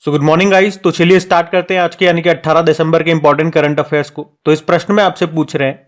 So good morning guys. तो चलिए start करते हैं आज के यानी कि 18 दिसंबर के इंपॉर्टेंट करंट अफेयर्स को। तो इस प्रश्न में आपसे पूछ रहे हैं,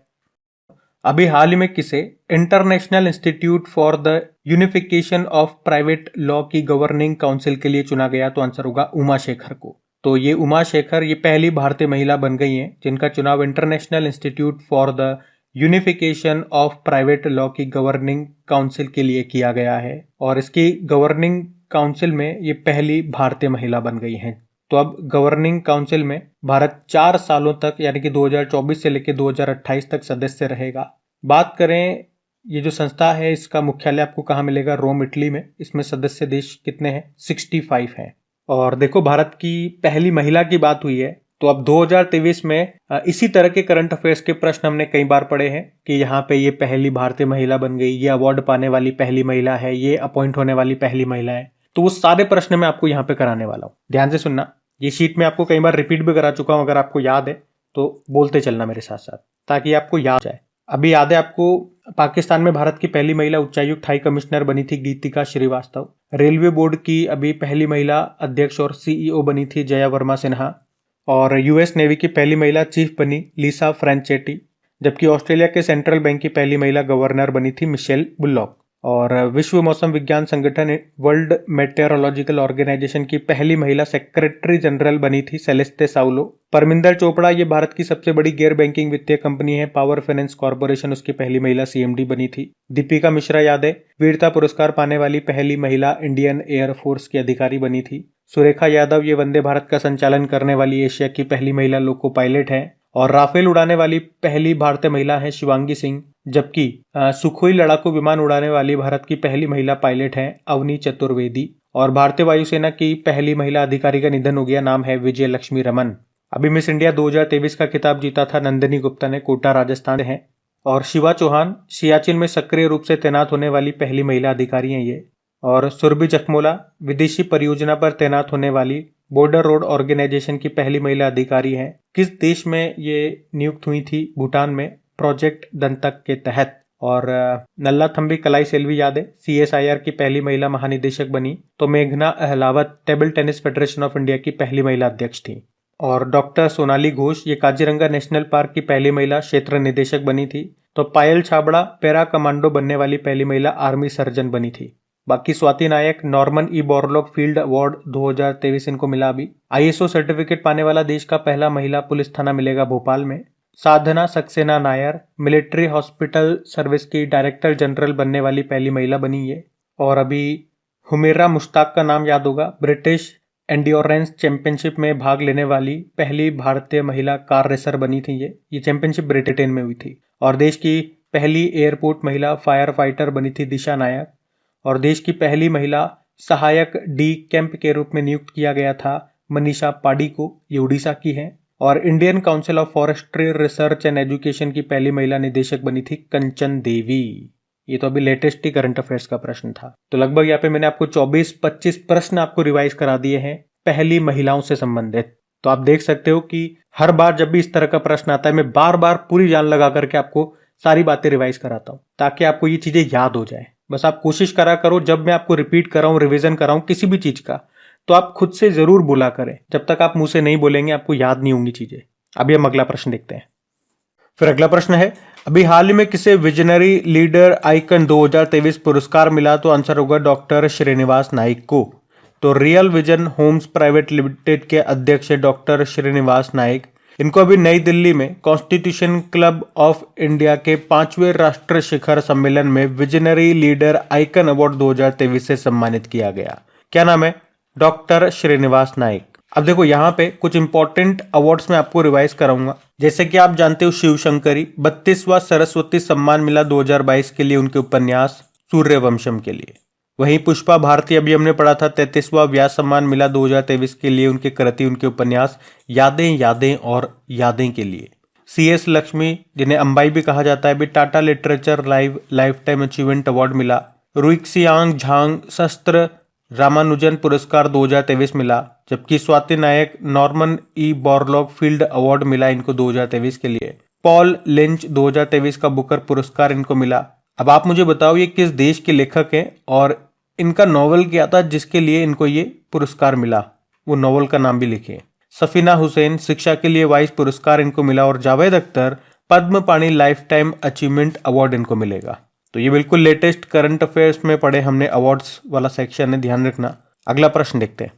अभी हाल ही में किसे international institute for the unification of private law की गवर्निंग काउंसिल के लिए चुना गया? तो आंसर होगा उमा शेखर को। तो ये उमा शेखर ये पहली भारतीय महिला बन गई हैं जिनका चुनाव international institute for the unification of private law की गवर्निंग काउंसिल के लिए किया गया है और इसकी गवर्निंग काउंसिल में ये पहली भारतीय महिला बन गई हैं। तो अब गवर्निंग काउंसिल में भारत 4 सालों तक यानी कि 2024 से लेकर 2028 तक सदस्य रहेगा। बात करें ये जो संस्था है इसका मुख्यालय आपको कहाँ मिलेगा? रोम, इटली में। इसमें सदस्य देश कितने हैं? 65 हैं। और देखो भारत की पहली महिला की बात हुई है तो अब 2023 में इसी तरह के करंट अफेयर्स के प्रश्न हमने कई बार पढ़े हैं कि यहाँ पे ये पहली भारतीय महिला बन गई, ये अवार्ड पाने वाली पहली महिला है, ये अपॉइंट होने वाली पहली महिला है। तो वो सारे प्रश्न मैं आपको यहाँ पे कराने वाला हूँ। ध्यान से सुनना, ये शीट में आपको कई बार रिपीट भी करा चुका हूँ, अगर आपको याद है तो बोलते चलना मेरे साथ साथ ताकि आपको याद जाए। अभी याद है आपको पाकिस्तान में भारत की पहली महिला उच्चायुक्त हाई कमिश्नर बनी थी गीतिका श्रीवास्तव। रेलवे बोर्ड की अभी पहली महिला अध्यक्ष और सीईओ बनी थी जया वर्मा सिन्हा। और यूएस नेवी की पहली महिला चीफ बनी लिसा फ्रैंचेटी। जबकि ऑस्ट्रेलिया के सेंट्रल बैंक की पहली महिला गवर्नर बनी थी मिशेल बुलॉक। और विश्व मौसम विज्ञान संगठन वर्ल्ड मेटेरोलॉजिकल ऑर्गेनाइजेशन की पहली महिला सेक्रेटरी जनरल बनी थी सेलेस्टे साउलो। परमिंदर चोपड़ा ये भारत की सबसे बड़ी गैर बैंकिंग वित्तीय कंपनी है पावर फाइनेंस कॉर्पोरेशन, उसकी पहली महिला सीएमडी बनी थी। दीपिका मिश्रा याद है वीरता पुरस्कार पाने वाली पहली महिला इंडियन एयरफोर्स की अधिकारी बनी थी। सुरेखा यादव ये वंदे भारत का संचालन करने वाली एशिया की पहली महिला लोको पायलट है। और राफेल उड़ाने वाली पहली भारतीय महिला है शिवांगी सिंह। जबकि सुखोई लड़ाकू विमान उड़ाने वाली भारत की पहली महिला पायलट है अवनी चतुर्वेदी। और भारतीय वायुसेना की पहली महिला अधिकारी का निधन हो गया, नाम है विजय लक्ष्मी रमन। अभी मिस इंडिया 2023 का खिताब जीता था नंदिनी गुप्ता ने, कोटा राजस्थान से है। और शिवा चौहान सियाचिन में सक्रिय रूप से तैनात होने वाली पहली महिला अधिकारी हैं ये। और सुरभि जखमोला विदेशी परियोजना पर तैनात होने वाली बॉर्डर रोड ऑर्गेनाइजेशन की पहली महिला अधिकारी हैं। किस देश में ये नियुक्त हुई थी? भूटान में, प्रोजेक्ट दंतक के तहत। और नल्ला थम्बी कलाई सेल्वी याद है सीएसआईआर की पहली महिला महानिदेशक बनी। तो मेघना Ahlawat table tennis federation of India की पहली महिला अध्यक्ष थी। और डॉक्टर सोनाली घोष ये काजीरंगा नेशनल पार्क की पहली महिला क्षेत्र निदेशक बनी थी। तो पायल छाबड़ा पैरा कमांडो बनने वाली पहली महिला आर्मी सर्जन बनी थी। बाकी Swati Nayak Norman E Borlaug field award 2023 इनको मिला। अभी आईएसओ सर्टिफिकेट पाने वाला देश का पहला महिला पुलिस थाना मिलेगा भोपाल में। Sadhana Saxena Nair military hospital service की डायरेक्टर जनरल बनने वाली पहली महिला बनी है। और अभी हुमेरा मुश्ताक का नाम याद होगा, ब्रिटिश एंड्योरेंस चैंपियनशिप में भाग लेने वाली पहली भारतीय महिला कार रेसर बनी थी। ये चैंपियनशिप ब्रिटेन में हुई थी। और देश की पहली एयरपोर्ट महिला फायर फाइटर बनी थी दिशा नायक। और देश की पहली महिला सहायक डी कैंप के रूप में नियुक्त किया गया था मनीषा पाडी को, ये उड़ीसा की है। और Indian council of forestry research and education की पहली महिला निदेशक बनी थी कंचन देवी। ये तो अभी लेटेस्ट ही करंट अफेयर्स का प्रश्न था। तो लगभग यहाँ पे मैंने आपको 24-25 प्रश्न आपको रिवाइज करा दिए हैं पहली महिलाओं से संबंधित। तो आप देख सकते हो कि हर बार जब भी इस तरह का प्रश्न आता है मैं बार बार पूरी जान लगा करके आपको सारी बातें रिवाइज कराता हूँ ताकि आपको ये चीजें याद हो जाए। बस आप कोशिश करा करो जब मैं आपको रिपीट कराऊं, रिवीजन कराऊं किसी भी चीज का, तो आप खुद से जरूर बोला करें। जब तक आप मुंह से नहीं बोलेंगे आपको याद नहीं होंगी चीजें। अभी हम अगला प्रश्न देखते हैं। फिर अगला प्रश्न है, अभी हाल ही में किसे विजनरी लीडर आइकन 2023 पुरस्कार मिला? तो आंसर होगा डॉक्टर श्रीनिवास नाइक को। तो real vision homes private limited के अध्यक्ष डॉक्टर श्रीनिवास नाइक, इनको अभी नई दिल्ली में कॉन्स्टिट्यूशन क्लब ऑफ इंडिया के 5वें राष्ट्रीय शिखर सम्मेलन में विजनरी लीडर आइकन अवार्ड 2023 से सम्मानित किया गया। क्या नाम है? डॉक्टर श्रीनिवास नाइक। अब देखो यहाँ पे कुछ इंपॉर्टेंट अवार्ड्स में आपको रिवाइज कराऊंगा। जैसे कि आप जानते हो शिव शंकरी 32वां सरस्वती सम्मान मिला 2022 के लिए उनके उपन्यास सूर्यवंशम के लिए। वहीं पुष्पा भारती अभी हमने पढ़ा था 33वां व्यास सम्मान मिला 2023 के लिए उनके कृति उनके उपन्यास यादें यादें और यादें के लिए। सीएस लक्ष्मी जिन्हें अंबाई भी कहा जाता है भी Tata literature life time achievement award मिला। रुइक्सियांग झांग शस्त्र रामानुजन पुरस्कार 2023 मिला। जबकि Swati Nayak Norman E Borlaug field award मिला इनको 2023 के लिए। पॉल लिंच 2023 का बुकर पुरस्कार इनको मिला। अब आप मुझे बताओ ये किस देश के लेखक हैं और इनका नॉवेल क्या था जिसके लिए इनको ये पुरस्कार मिला? वो नॉवल का नाम भी लिखिए। सफीना हुसैन शिक्षा के लिए वाइस पुरस्कार इनको मिला और जावेद अख्तर पद्म पाणी लाइफ टाइम अचीवमेंट अवार्ड इनको मिलेगा। तो ये बिल्कुल लेटेस्ट करंट अफेयर्स में पढ़े हमने, अवार्ड्स वाला सेक्शन है, ध्यान रखना। अगला प्रश्न देखते हैं।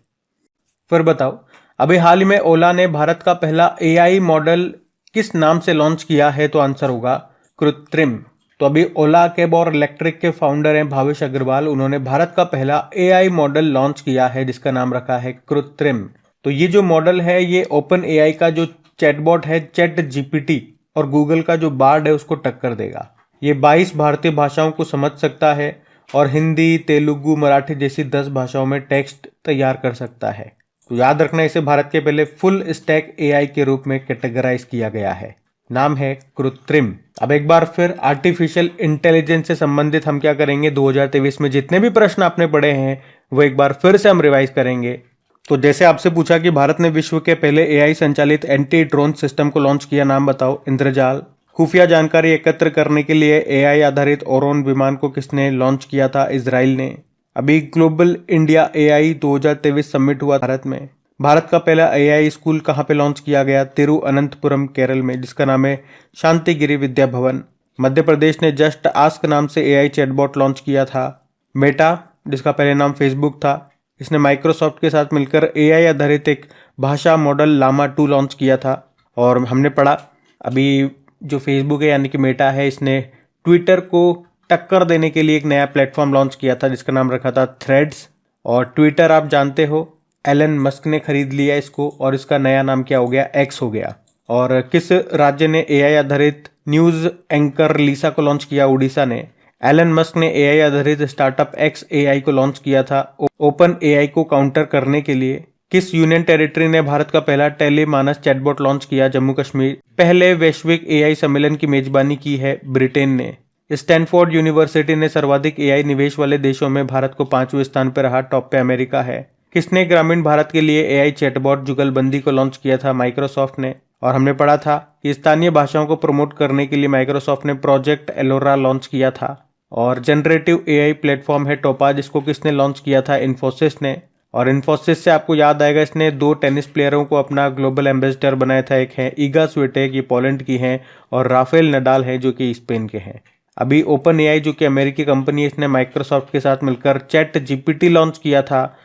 फिर बताओ, अभी हाल ही में ओला ने भारत का पहला एआई मॉडल किस नाम से लॉन्च किया है? तो आंसर होगा कृत्रिम। तो अभी ओला कैब और इलेक्ट्रिक के फाउंडर हैं भावेश अग्रवाल, उन्होंने भारत का पहला एआई मॉडल लॉन्च किया है जिसका नाम रखा है कृत्रिम। तो ये जो मॉडल है ये ओपन एआई का जो चैटबॉट है चैट जीपीटी और गूगल का जो बार्ड है उसको टक्कर देगा। ये 22 भारतीय भाषाओं को समझ सकता है और हिंदी, तेलुगु, मराठी जैसी 10 भाषाओं में टेक्स्ट तैयार कर सकता है। तो याद रखना, इसे भारत के पहले फुल स्टैक एआई के रूप में कैटेगराइज किया गया है। नाम है कृत्रिम। अब एक बार फिर आर्टिफिशियल इंटेलिजेंस से संबंधित हम क्या करेंगे, 2023 में जितने भी प्रश्न आपने पढ़े हैं वो एक बार फिर से हम रिवाइज करेंगे। तो जैसे आपसे पूछा कि भारत ने विश्व के पहले एआई संचालित एंटी ड्रोन सिस्टम को लॉन्च किया, नाम बताओ। इंद्रजाल। खुफिया जानकारी एकत्र करने के लिए एआई आधारित ओरोन विमान को किसने लॉन्च किया था? इजराइल ने। अभी ग्लोबल इंडिया एआई 2023 समिट हुआ भारत में। भारत का पहला एआई स्कूल कहाँ पे लॉन्च किया गया? तिरुअनंतपुरम केरल में, जिसका नाम है शांतिगिरी विद्या भवन। मध्य प्रदेश ने जस्ट आस्क नाम से एआई चैटबॉट लॉन्च किया था। मेटा, जिसका पहले नाम फेसबुक था, इसने माइक्रोसॉफ्ट के साथ मिलकर एआई आधारित एक भाषा मॉडल लामा 2 लॉन्च किया था। और हमने पढ़ा अभी जो फेसबुक है यानी कि मेटा है, इसने ट्विटर को टक्कर देने के लिए एक नया प्लेटफॉर्म लॉन्च किया था जिसका नाम रखा था थ्रेड्स। और ट्विटर आप जानते हो एलन मस्क ने खरीद लिया इसको और इसका नया नाम क्या हो गया? एक्स हो गया। और किस राज्य ने एआई आधारित न्यूज एंकर लीसा को लॉन्च किया? उड़ीसा ने। एलन मस्क ने एआई आधारित स्टार्टअप एक्स एआई को लॉन्च किया था ओपन एआई को काउंटर करने के लिए। किस यूनियन टेरिटरी ने भारत का पहला टेलीमानस चैटबॉट लॉन्च किया? जम्मू कश्मीर। पहले वैश्विक एआई सम्मेलन की मेजबानी की है ब्रिटेन ने। स्टैनफोर्ड यूनिवर्सिटी ने सर्वाधिक एआई निवेश वाले देशों में भारत को 5वें स्थान पर रहा, टॉप पे अमेरिका है। किसने ग्रामीण भारत के लिए एआई चैटबॉट जुगलबंदी को लॉन्च किया था? माइक्रोसॉफ्ट ने। और हमने पढ़ा था कि स्थानीय भाषाओं को प्रमोट करने के लिए माइक्रोसॉफ्ट ने प्रोजेक्ट एलोरा लॉन्च किया था। और जनरेटिव एआई प्लेटफॉर्म है टोपाज, इसको किसने लॉन्च किया था? इन्फोसिस ने। और इन्फोसिस से आपको याद आएगा इसने 2 टेनिस प्लेयरों को अपना ग्लोबल एम्बेसडर बनाया था। एक है ईगा स्विटेक, ये पोलैंड की हैं, और राफेल नडाल है जो कि स्पेन के हैं। अभी ओपन एआई जो कि अमेरिकी कंपनी है, इसने माइक्रोसॉफ्ट के साथ मिलकर चैट जीपीटी लॉन्च किया था।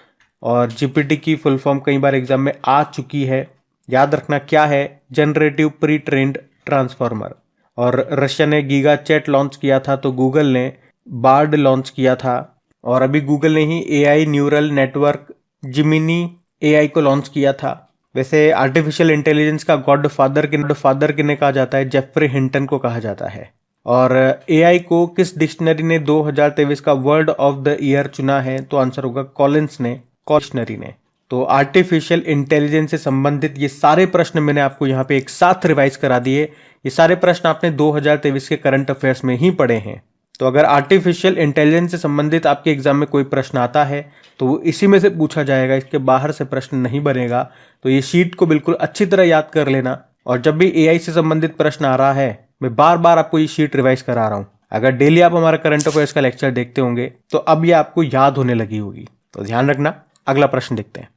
और जीपीटी की फुल फॉर्म कई बार एग्जाम में आ चुकी है, याद रखना क्या है? Generative pre trend transformer. और रशिया ने गीगा चैट लॉन्च किया था, तो गूगल ने बार्ड लॉन्च किया था। और अभी गूगल ने ही AI neural network Gemini AI को लॉन्च किया था। वैसे आर्टिफिशियल इंटेलिजेंस का गॉड फादर किन्हें कहा जाता है? जेफरी हिंटन को कहा जाता है। और एआई को किस डिक्शनरी ने 2023 का वर्ड ऑफ द ईयर चुना है? तो आंसर होगा कॉलिंस ने, डिक्शनरी ने। तो आर्टिफिशियल इंटेलिजेंस से संबंधित ये सारे प्रश्न मैंने आपको यहाँ पे एक साथ रिवाइज करा दिए। ये सारे प्रश्न आपने 2023 के करंट अफेयर्स में ही पढ़े हैं। तो अगर आर्टिफिशियल इंटेलिजेंस से संबंधित आपके एग्जाम में कोई प्रश्न आता है तो वो इसी में से पूछा जाएगा, इसके बाहर से प्रश्न नहीं बनेगा। तो ये शीट को बिल्कुल अच्छी तरह याद कर लेना। और जब भी एआई से संबंधित प्रश्न आ रहा है, मैं बार बार आपको ये शीट रिवाइज करा रहा हूं। अगर डेली आप हमारा करंट अफेयर्स का लेक्चर देखते होंगे तो अब ये आपको याद होने लगी होगी। तो ध्यान रखना। अगला प्रश्न देखते हैं।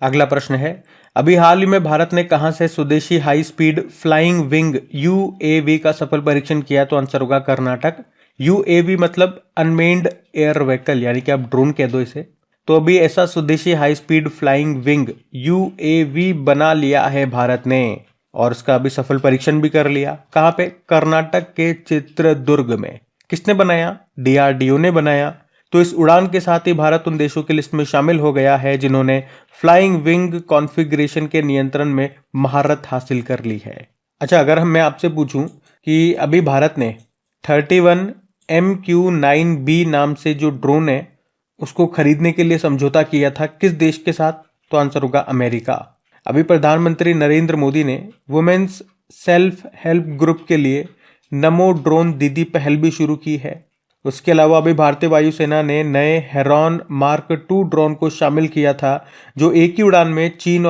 अगला प्रश्न है, अभी हाल ही में भारत ने कहां से स्वदेशी high speed flying wing UAV का सफल परीक्षण किया? तो आंसर होगा कर्नाटक। यूएवी मतलब अनमेन्ड एयर व्हीकल, यानी कि आप ड्रोन कह दो इसे। तो अभी ऐसा स्वदेशी high speed flying wing UAV बना लिया है भारत ने, और इसका अभी सफल परीक्षण भी कर लिया। कहां पे? कर्नाटक के चित्रदुर्ग में। किसने बनाया? डीआरडीओ ने बनाया। तो इस उड़ान के साथ ही भारत उन देशों की लिस्ट में शामिल हो गया है जिन्होंने फ्लाइंग विंग कॉन्फ़िगरेशन के नियंत्रण में महारत हासिल कर ली है। अच्छा, अगर मैं आपसे पूछूं कि अभी भारत ने 31 MQ-9B नाम से जो ड्रोन है उसको खरीदने के लिए समझौता किया था, किस देश के साथ? तो आंसर होगा अमेरिका। अभी प्रधानमंत्री नरेंद्र मोदी ने वुमेन्स सेल्फ हेल्प ग्रुप के लिए नमो ड्रोन दीदी पहल भी शुरू की है। उसके अलावा अभी भारतीय वायुसेना ने नए हेरॉन मार्क 2 ड्रोन को शामिल किया था, जो एक ही उड़ान में चीन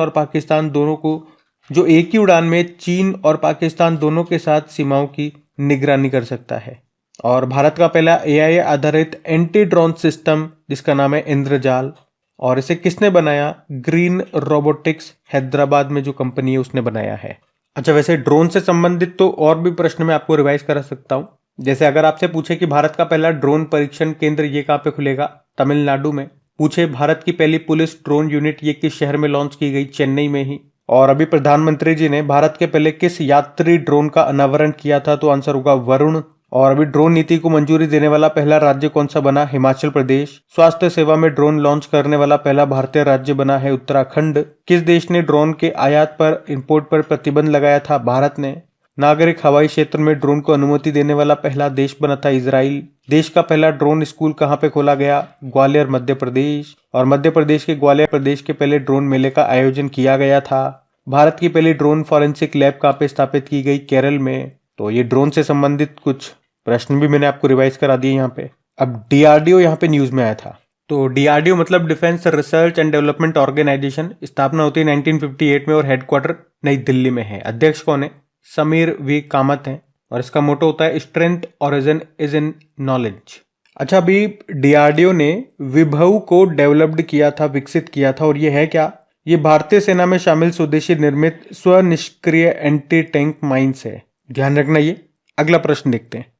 और पाकिस्तान दोनों के साथ सीमाओं की निगरानी कर सकता है। और भारत का पहला एआई आधारित एंटी ड्रोन सिस्टम जिसका नाम है इंद्रजाल। और इसे किसने बनाया? ग्रीन रोबोटिक्स हैदराबाद में जो कंपनी है उसने बनाया है। अच्छा, वैसे ड्रोन से संबंधित तो और भी प्रश्न मैं आपको रिवाइज करा सकता हूँ। जैसे अगर आपसे पूछे कि भारत का पहला ड्रोन परीक्षण केंद्र ये कहाँ पे खुलेगा? तमिलनाडु में। पूछे भारत की पहली पुलिस ड्रोन यूनिट ये किस शहर में लॉन्च की गई? चेन्नई में ही। और अभी प्रधानमंत्री जी ने भारत के पहले किस यात्री ड्रोन का अनावरण किया था? तो आंसर होगा वरुण। और अभी ड्रोन नीति को मंजूरी देने वाला पहला राज्य कौन सा बना? हिमाचल प्रदेश। स्वास्थ्य सेवा में ड्रोन लॉन्च करने वाला पहला भारतीय राज्य बना है उत्तराखंड। किस देश ने ड्रोन के आयात पर इंपोर्ट पर प्रतिबंध लगाया था? भारत ने। नागरिक हवाई क्षेत्र में ड्रोन को अनुमति देने वाला पहला देश बना था इजराइल। देश का पहला ड्रोन स्कूल कहाँ पे खोला गया? ग्वालियर मध्य प्रदेश। और मध्य प्रदेश के ग्वालियर प्रदेश के पहले ड्रोन मेले का आयोजन किया गया था। भारत की पहली ड्रोन फॉरेंसिक लैब कहाँ पे स्थापित की गई? केरल में। तो ये ड्रोन से संबंधित कुछ प्रश्न भी मैंने आपको रिवाइज करा दिए यहाँ पे। अब डीआरडीओ यहाँ पे न्यूज में आया था। तो डीआरडीओ मतलब defence research and development organisation. स्थापना होती है 1958 में और हेडक्वार्टर नई दिल्ली में है। अध्यक्ष कौन है? समीर वी कामत हैं। और इसका मोटो होता है strength origin is in knowledge. अच्छा, अभी डीआरडीओ ने विभव को डेवलप्ड किया था, विकसित किया था, और ये है क्या? ये भारतीय सेना में शामिल स्वदेशी निर्मित स्वनिष्क्रिय एंटी टैंक माइंस है। ध्यान रखना ये। अगला प्रश्न देखते हैं।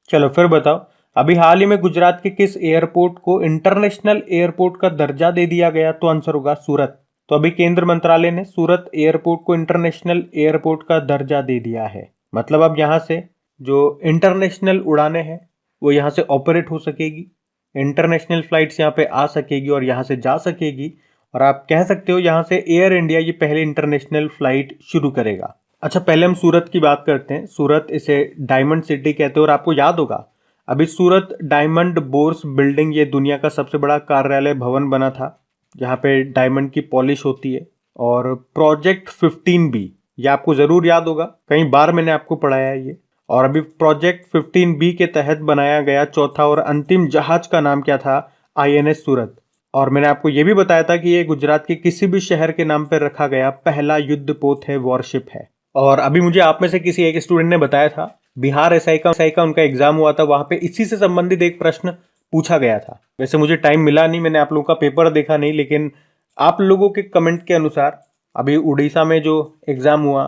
चलो फिर बताओ, अभी हाल ही में गुजरात के किस एयरपोर्ट को इंटरनेशनल एयरपोर्ट का दर्जा दे दिया गया? तो आंसर होगा सूरत। तो अभी केंद्र मंत्रालय ने सूरत एयरपोर्ट को इंटरनेशनल एयरपोर्ट का दर्जा दे दिया है। मतलब अब यहाँ से जो इंटरनेशनल उड़ानें हैं वो यहाँ से ऑपरेट हो सकेगी, इंटरनेशनल फ्लाइट्स यहाँ पे आ सकेगी और यहाँ से जा सकेगी। और आप कह सकते हो यहाँ से एयर इंडिया ये पहले इंटरनेशनल फ्लाइट शुरू करेगा। अच्छा, पहले हम सूरत की बात करते हैं। सूरत, इसे डायमंड सिटी कहते हैं। और आपको याद होगा अभी सूरत डायमंड बोर्स बिल्डिंग ये दुनिया का सबसे बड़ा कार्यालय भवन बना था जहाँ पे डायमंड की पॉलिश होती है। और प्रोजेक्ट 15B ये आपको जरूर याद होगा, कई बार मैंने आपको पढ़ाया है ये। और अभी प्रोजेक्ट 15B के तहत बनाया गया चौथा और अंतिम जहाज का नाम क्या था? INS सूरत। और मैंने आपको ये भी बताया था कि ये गुजरात के किसी भी शहर के नाम पर रखा गया पहला युद्धपोत है, वॉरशिप है। और अभी मुझे आप में से किसी एक स्टूडेंट ने बताया था बिहार एसआई का उनका एग्जाम हुआ था, वहां पे इसी से संबंधित एक प्रश्न पूछा गया था। वैसे मुझे टाइम मिला नहीं, मैंने आप लोगों का पेपर देखा नहीं, लेकिन आप लोगों के कमेंट के अनुसार अभी उड़ीसा में जो एग्जाम हुआ,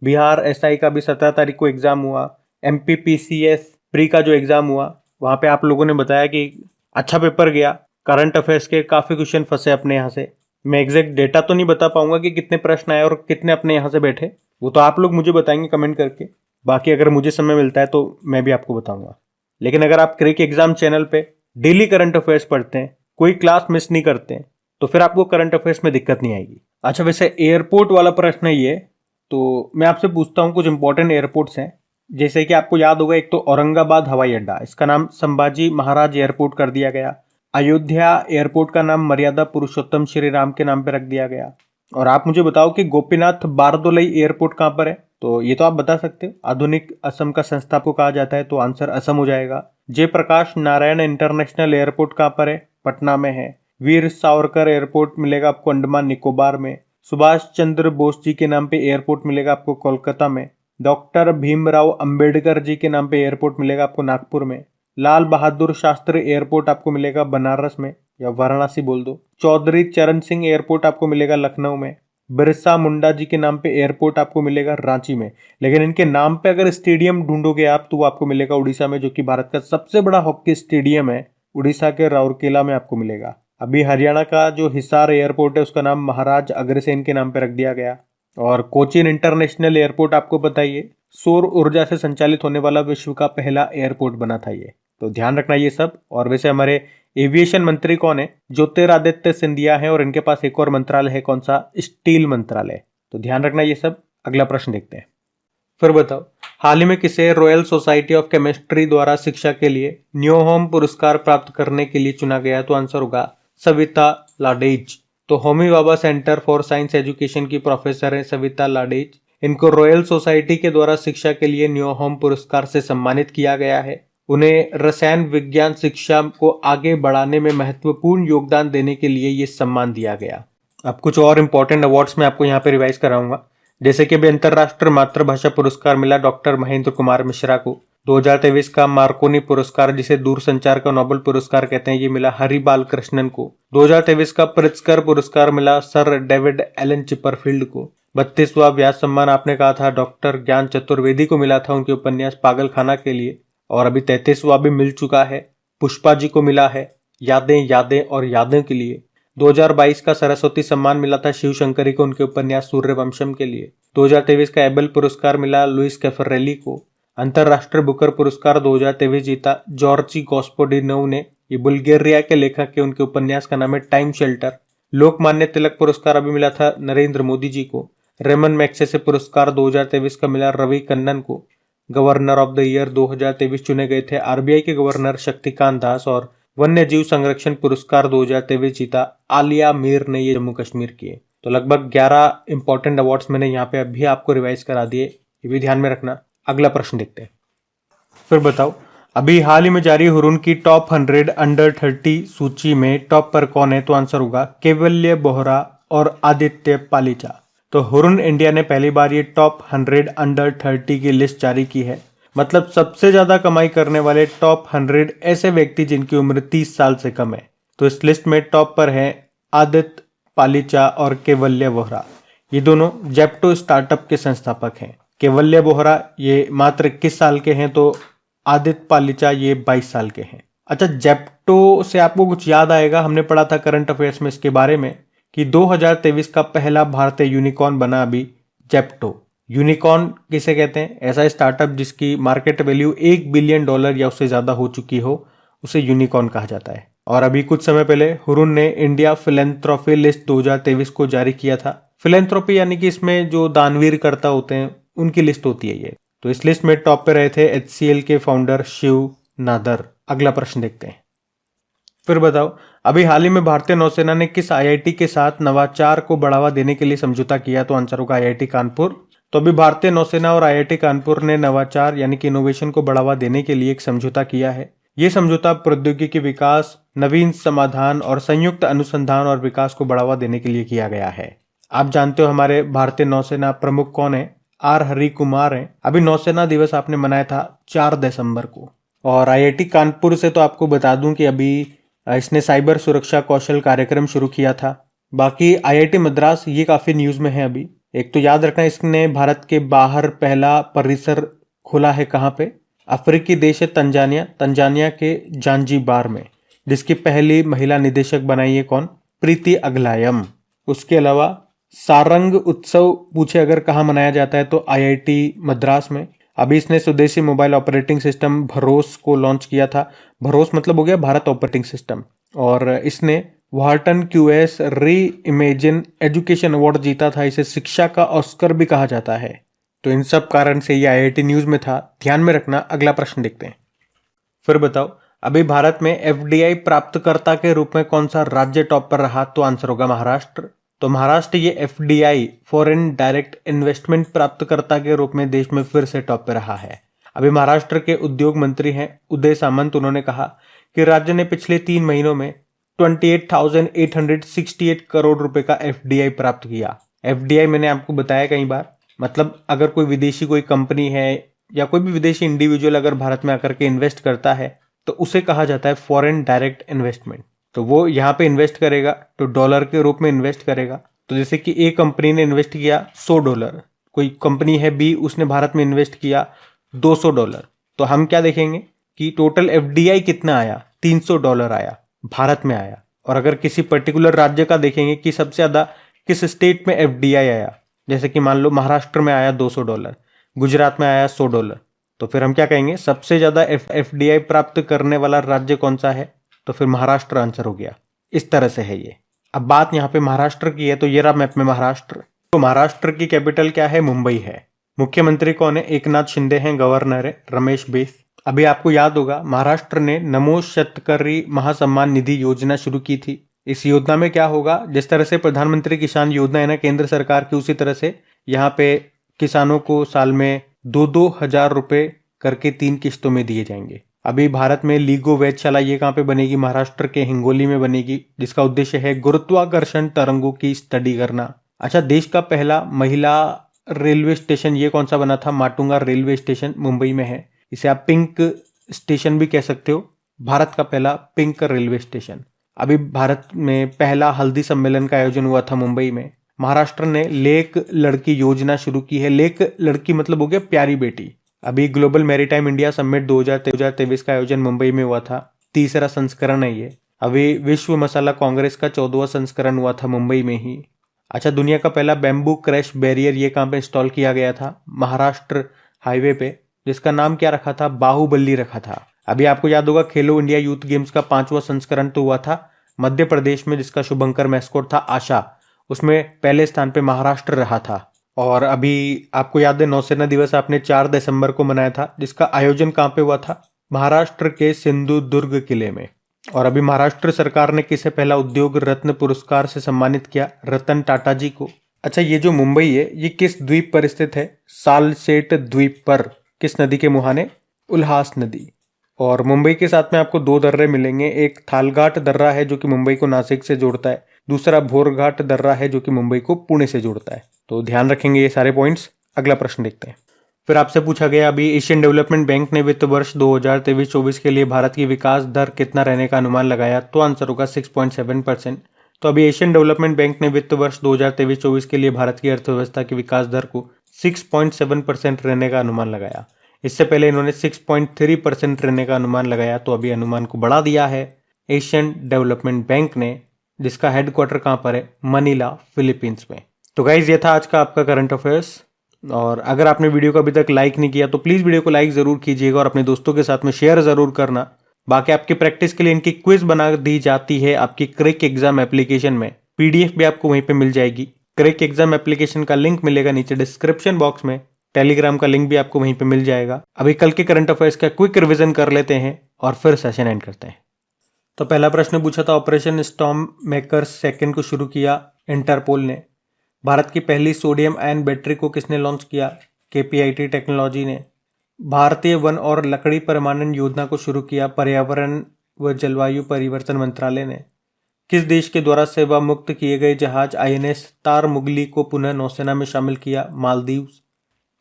बिहार एसआई का भी 17 तारीख को एग्जाम हुआ, MPPCS प्री का जो एग्जाम हुआ वहां पे आप लोगों ने बताया कि अच्छा पेपर गया, करंट अफेयर्स के काफी क्वेश्चन फंसे अपने यहाँ से। मैं एग्जैक्ट डेटा तो नहीं बता पाऊंगा कि कितने प्रश्न आए और कितने अपने यहाँ से बैठे, वो तो आप लोग मुझे बताएंगे कमेंट करके। बाकी अगर मुझे समय मिलता है तो मैं भी आपको बताऊंगा। लेकिन अगर आप क्रिक एग्जाम चैनल पे डेली करंट अफेयर्स पढ़ते हैं, कोई क्लास मिस नहीं करते हैं, तो फिर आपको करंट अफेयर्स में दिक्कत नहीं आएगी। अच्छा, वैसे एयरपोर्ट वाला प्रश्न ही है तो मैं आपसे पूछता हूँ कुछ इंपॉर्टेंट एयरपोर्ट्स हैं। जैसे कि आपको याद होगा, एक तो औरंगाबाद हवाई अड्डा, इसका नाम संभाजी महाराज एयरपोर्ट कर दिया गया। अयोध्या एयरपोर्ट का नाम मर्यादा पुरुषोत्तम श्री राम के नाम पे रख दिया गया। और आप मुझे बताओ कि गोपीनाथ बारदोलई एयरपोर्ट कहाँ पर है? तो ये तो आप बता सकते हो। आधुनिक असम का संस्थापक कहा जाता है, तो आंसर असम हो जाएगा। जयप्रकाश नारायण इंटरनेशनल एयरपोर्ट कहाँ पर है? पटना में है। वीर सावरकर एयरपोर्ट मिलेगा आपको अंडमान निकोबार में। सुभाष चंद्र बोस जी के नाम पे एयरपोर्ट मिलेगा आपको कोलकाता में। डॉक्टर भीमराव अंबेडकर जी के नाम पे एयरपोर्ट मिलेगा आपको नागपुर में। लाल बहादुर शास्त्री एयरपोर्ट आपको मिलेगा बनारस में, या वाराणसी बोल दो। चौधरी चरण सिंह एयरपोर्ट आपको मिलेगा लखनऊ में। बिरसा मुंडा जी के नाम पे एयरपोर्ट आपको मिलेगा रांची में। लेकिन इनके नाम पे अगर स्टेडियम ढूंढोगे आप तो वो आपको मिलेगा उड़ीसा में, जो कि भारत का सबसे बड़ा हॉकी स्टेडियम है, उड़ीसा के राउरकेला में आपको मिलेगा। अभी हरियाणा का जो हिसार एयरपोर्ट है उसका नाम महाराज अग्रसेन के नाम पे रख दिया गया। और कोचीन इंटरनेशनल एयरपोर्ट आपको बताइए, सौर ऊर्जा से संचालित होने वाला विश्व का पहला एयरपोर्ट बना था ये। तो ध्यान रखना ये सब। और वैसे हमारे एविएशन मंत्री कौन है? ज्योतिरादित्य सिंधिया है। और इनके पास एक और मंत्रालय है, कौन सा? स्टील मंत्रालय। तो ध्यान रखना ये सब। अगला प्रश्न देखते हैं। फिर बताओ, हाल ही में किसे रॉयल सोसाइटी ऑफ केमिस्ट्री द्वारा शिक्षा के लिए न्योहोम पुरस्कार प्राप्त करने के लिए चुना गया? तो आंसर होगा सविता लाडेज। तो Homi Bhabha centre for science education की प्रोफेसर है सविता लाडेज। इनको रॉयल सोसाइटी के द्वारा शिक्षा के लिए न्योहोम पुरस्कार से सम्मानित किया गया है। उन्हें रसायन विज्ञान शिक्षा को आगे बढ़ाने में महत्वपूर्ण योगदान देने के लिए ये सम्मान दिया गया। अब कुछ और इंपॉर्टेंट अवार्ड्स मैं आपको यहाँ पे रिवाइज कराऊंगा। जैसे कि अभी अंतर्राष्ट्रीय मातृभाषा पुरस्कार मिला डॉक्टर महेंद्र कुमार मिश्रा को। 2023 का मार्कोनी पुरस्कार, जिसे दूरसंचार का नोबेल पुरस्कार कहते हैं, ये मिला हरि बालकृष्णन को। 2023 का प्रित्जकर पुरस्कार मिला सर डेविड एलन चिपरफील्ड को। 32वां व्यास सम्मान आपने कहा था डॉक्टर ज्ञान चतुर्वेदी को मिला था, उनके उपन्यास पागलखाना के लिए। और अभी 33वां भी मिल चुका है, पुष्पा जी को मिला है यादें यादें और यादें के लिए। 2022 का सरस्वती सम्मान मिला था शिव शंकरी को, उनके उपन्यास सूर्यवंशम के लिए। 2023 का एबेल पुरस्कार मिला लुइस कैफरेली को। अंतरराष्ट्रीय बुकर पुरस्कार 2023 जीता जॉर्जी गॉस्पोडिनोव ने, ये बुल्गारिया के लेखक के, उनके उपन्यास का नाम है टाइम शेल्टर। लोकमान्य तिलक पुरस्कार अभी मिला था नरेंद्र मोदी जी को। रेमन मैग्सेसे पुरस्कार 2023 का मिला रवि कन्नन को। गवर्नर ऑफ द ईयर 2023 चुने गए थे आरबीआई के गवर्नर शक्तिकांत दास। और वन्य जीव संरक्षण पुरस्कार 2023 जीता आलिया मीर ने, ये जम्मू कश्मीर की है। तो लगभग 11 इंपॉर्टेंट अवार्ड्स मैंने यहाँ पे अभी आपको रिवाइज करा दिए, ये भी ध्यान में रखना। अगला प्रश्न देखते हैं। फिर बताओ, अभी हाल ही में जारी हुरुन की टॉप 100 अंडर 30 सूची में टॉप पर कौन है? तो आंसर होगा कैवल्य बोहरा और आदित्य पालीचा। तो हुरुन इंडिया ने पहली बार ये टॉप 100 अंडर 30 की लिस्ट जारी की है। मतलब सबसे ज्यादा कमाई करने वाले टॉप 100 ऐसे व्यक्ति जिनकी उम्र 30 साल से कम है। तो इस लिस्ट में टॉप पर है आदित्य पालीचा और कैवल्य बोहरा। ये दोनों जेप्टो स्टार्टअप के संस्थापक हैं। कैवल्य बोहरा ये मात्र 21 साल के हैं, तो आदित्य पालीचा ये 22 साल के हैं। अच्छा, जेप्टो से आपको कुछ याद आएगा, हमने पढ़ा था करंट अफेयर्स में इसके बारे में कि 2023 का पहला भारतीय यूनिकॉर्न बना अभी जेप्टो। यूनिकॉर्न किसे कहते हैं? ऐसा स्टार्टअप जिसकी मार्केट वैल्यू $1 बिलियन या उससे ज्यादा हो चुकी हो, उसे यूनिकॉर्न कहा जाता है। और अभी कुछ समय पहले हुरुन ने इंडिया फिलेंथ्रोपी लिस्ट 2023 को जारी किया था। फिलेंथ्रोपी यानी कि इसमें जो दानवीर कर्ता होते हैं उनकी लिस्ट होती है ये। तो इस लिस्ट में टॉप पे रहे थे HCL के फाउंडर शिव नादर। अगला प्रश्न देखते हैं। फिर बताओ, अभी हाल ही में भारतीय नौसेना ने किस आईआईटी के साथ नवाचार को बढ़ावा देने के लिए समझौता किया? तो आंसर होगा आईआईटी कानपुर। तो अभी भारतीय नौसेना और आईआईटी कानपुर ने नवाचार यानी कि इनोवेशन को बढ़ावा देने के लिए एक समझौता किया है। ये समझौता प्रौद्योगिकी विकास, नवीन समाधान और संयुक्त अनुसंधान और विकास को बढ़ावा देने के लिए किया गया है। आप जानते हो हमारे भारतीय नौसेना प्रमुख कौन है? आर हरि कुमार हैं। अभी नौसेना दिवस आपने मनाया था 4 दिसंबर को। और आईआईटी कानपुर से तो आपको बता दूं कि अभी इसने साइबर सुरक्षा कौशल कार्यक्रम शुरू किया था। बाकी आईआईटी मद्रास ये काफी न्यूज में है अभी। एक तो याद रखना, इसने भारत के बाहर पहला परिसर खोला है। कहाँ पे? अफ्रीकी देश है तंजानिया, तंजानिया के जांजीबार में, जिसकी पहली महिला निदेशक बनाई है कौन? प्रीति अगलायम। उसके अलावा सारंग उत्सव पूछे अगर कहाँ मनाया जाता है तो आईआईटी मद्रास में। अभी इसने स्वदेशी मोबाइल ऑपरेटिंग सिस्टम भरोस को लॉन्च किया था। भरोस मतलब हो गया भारत ऑपरेटिंग सिस्टम। और इसने वार्टन क्यूएस री इमेजिन एजुकेशन अवार्ड जीता था। इसे शिक्षा का ऑस्कर भी कहा जाता है। तो इन सब कारण से ये आईआईटी न्यूज में था, ध्यान में रखना। अगला प्रश्न देखते हैं। फिर बताओ, अभी भारत में एफडीआई प्राप्तकर्ता के रूप में कौन सा राज्य टॉप पर रहा? तो आंसर होगा महाराष्ट्र। तो महाराष्ट्र ये एफडीआई फॉरेन डायरेक्ट इन्वेस्टमेंट प्राप्तकर्ता के रूप में देश में फिर से टॉप पे रहा है। अभी महाराष्ट्र के उद्योग मंत्री हैं उदय सामंत। उन्होंने कहा कि राज्य ने पिछले 3 महीनों में 28,868 करोड़ रुपए का एफडीआई प्राप्त किया। एफडीआई मैंने आपको बताया कई बार, मतलब अगर कोई विदेशी कोई कंपनी है या कोई भी विदेशी इंडिविजुअल अगर भारत में आकर के इन्वेस्ट करता है तो उसे कहा जाता है फॉरेन डायरेक्ट इन्वेस्टमेंट। तो वो यहाँ पे इन्वेस्ट करेगा तो डॉलर के रूप में इन्वेस्ट करेगा। तो जैसे कि ए कंपनी ने इन्वेस्ट किया $100, कोई कंपनी है बी, उसने भारत में इन्वेस्ट किया $200, तो हम क्या देखेंगे कि टोटल एफडीआई कितना आया? $300 आया, भारत में आया। और अगर किसी पर्टिकुलर राज्य का देखेंगे कि सबसे ज्यादा किस स्टेट में एफडीआई आया, जैसे कि मान लो महाराष्ट्र में आया $200, गुजरात में आया $100, तो फिर हम क्या कहेंगे? सबसे ज्यादा एफडीआई प्राप्त करने वाला राज्य कौन सा है? तो फिर महाराष्ट्र आंसर हो गया। इस तरह से है ये। अब बात यहाँ पे महाराष्ट्र की है, तो ये रहा मैप में महाराष्ट्र। तो महाराष्ट्र की कैपिटल क्या है? मुंबई है। मुख्यमंत्री कौन है? एकनाथ शिंदे हैं। गवर्नर है रमेश बैस। अभी आपको याद होगा महाराष्ट्र ने नमो शेतकरी महासम्मान निधि योजना शुरू की थी। इस योजना में क्या होगा? जिस तरह से प्रधानमंत्री किसान योजना है ना केंद्र सरकार की, उसी तरह से यहाँ पे किसानों को साल में 2-2 हजार रुपए करके 3 किस्तों में दिए जाएंगे। अभी भारत में लीगो वेधशाला ये कहाँ पे बनेगी? महाराष्ट्र के हिंगोली में बनेगी, जिसका उद्देश्य है गुरुत्वाकर्षण तरंगों की स्टडी करना। अच्छा, देश का पहला महिला रेलवे स्टेशन ये कौन सा बना था? माटुंगा रेलवे स्टेशन मुंबई में है। इसे आप पिंक स्टेशन भी कह सकते हो। भारत का पहला पिंक रेलवे स्टेशन। अभी भारत में पहला हल्दी सम्मेलन का आयोजन हुआ था मुंबई में। महाराष्ट्र ने लेक लड़की योजना शुरू की है। लेक लड़की मतलब हो गया प्यारी बेटी। अभी ग्लोबल मैरीटाइम इंडिया समिट 2023 का आयोजन मुंबई में हुआ था। तीसरा संस्करण है ये। अभी विश्व मसाला कांग्रेस का 14वां संस्करण हुआ था मुंबई में ही। अच्छा, दुनिया का पहला बैम्बू क्रैश बैरियर ये कहाँ पे इंस्टॉल किया गया था? महाराष्ट्र हाईवे पे, जिसका नाम क्या रखा था? बाहुबली रखा था। अभी आपको याद होगा खेलो इंडिया यूथ गेम्स का 5वां संस्करण तो हुआ था मध्य प्रदेश में, जिसका शुभंकर मैस्कोट था आशा। उसमें पहले स्थान पे महाराष्ट्र रहा था। और अभी आपको याद है नौसेना दिवस आपने 4 दिसंबर को मनाया था, जिसका आयोजन कहाँ पे हुआ था? महाराष्ट्र के सिंधुदुर्ग किले में। और अभी महाराष्ट्र सरकार ने किसे पहला उद्योग रत्न पुरस्कार से सम्मानित किया? रतन टाटा जी को। अच्छा, ये जो मुंबई है ये किस द्वीप पर स्थित है? सालसेट द्वीप पर। किस नदी के मुहाने? उल्हास नदी। और मुंबई के साथ में आपको 2 दर्रे मिलेंगे। एक थालघाट दर्रा है जो कि मुंबई को नासिक से जोड़ता है, दूसरा भोरघाट दर्रा है जो कि मुंबई को पुणे से जोड़ता है। तो ध्यान रखेंगे ये सारे पॉइंट्स। अगला प्रश्न देखते हैं। फिर आपसे पूछा गया अभी एशियन डेवलपमेंट बैंक ने वित्त वर्ष 2023-24 के लिए भारत की विकास दर कितना रहने का अनुमान लगाया? तो आंसर होगा 6.7%। तो अभी एशियन डेवलपमेंट बैंक ने वित्त वर्ष 2023-24 के लिए भारत की अर्थव्यवस्था की विकास दर को 6.7% रहने का अनुमान लगाया। इससे पहले इन्होंने 6.3% रहने का अनुमान लगाया, तो अभी अनुमान को बढ़ा दिया है एशियन डेवलपमेंट बैंक ने, जिसका हेडक्वार्टर कहाँ पर है? मनीला, फिलीपींस में। तो गाइज ये था आज का आपका करंट अफेयर्स। और अगर आपने वीडियो को अभी तक लाइक नहीं किया तो प्लीज़ वीडियो को लाइक ज़रूर कीजिएगा और अपने दोस्तों के साथ में शेयर ज़रूर करना। बाकी आपकी प्रैक्टिस के लिए इनकी क्विज बना दी जाती है आपकी क्रिक एग्जाम एप्लीकेशन में। पीडीएफ भी आपको वहीं पे मिल जाएगी। क्रिक एग्जाम एप्लीकेशन का लिंक मिलेगा नीचे डिस्क्रिप्शन बॉक्स में। टेलीग्राम का लिंक भी आपको वहीं पे मिल जाएगा। अभी कल के करंट अफेयर्स का क्विक रिवीजन कर लेते हैं और फिर सेशन एंड करते हैं। तो पहला प्रश्न पूछा था, ऑपरेशन स्टॉर्म मेकर्स सेकंड को शुरू किया इंटरपोल ने। भारत की पहली सोडियम आयन बैटरी को किसने लॉन्च किया? केपीआईटी टेक्नोलॉजी ने। भारतीय वन और लकड़ी परमाणु योजना को शुरू किया पर्यावरण व जलवायु परिवर्तन मंत्रालय ने। किस देश के द्वारा सेवा मुक्त किए गए जहाज आईएनएस तारमुगली को पुनः नौसेना में शामिल किया? मालदीव्स।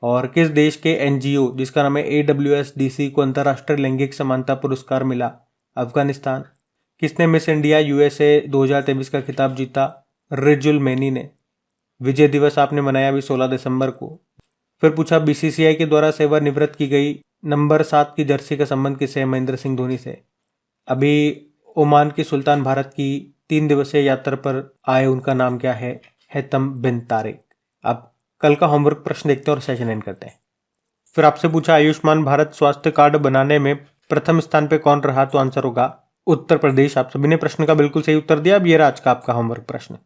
और किस देश के एनजीओ जिसका नाम है AWSDC को अंतर्राष्ट्रीय लैंगिक समानता पुरस्कार मिला? अफगानिस्तान। किसने मिस इंडिया USA 2023 का खिताब जीता? रिजुल मैनी ने। विजय दिवस आपने मनाया अभी 16 दिसंबर को। फिर पूछा BCCI के द्वारा सेवानिवृत्त की गई नंबर 7 की जर्सी का संबंध किससे है? महेंद्र सिंह धोनी से। अभी ओमान की सुल्तान भारत की 3 दिवसीय यात्रा पर आए, उनका नाम क्या है? हैतम बिन तारिक। अब कल का होमवर्क प्रश्न देखते हैं और सेशन एंड करते हैं। फिर आपसे पूछा आयुष्मान भारत स्वास्थ्य कार्ड बनाने में प्रथम स्थान पे कौन रहा? तो आंसर होगा उत्तर प्रदेश। आप सभी ने प्रश्न का बिल्कुल सही उत्तर दिया। अब ये रहा आज का आपका होमवर्क प्रश्न।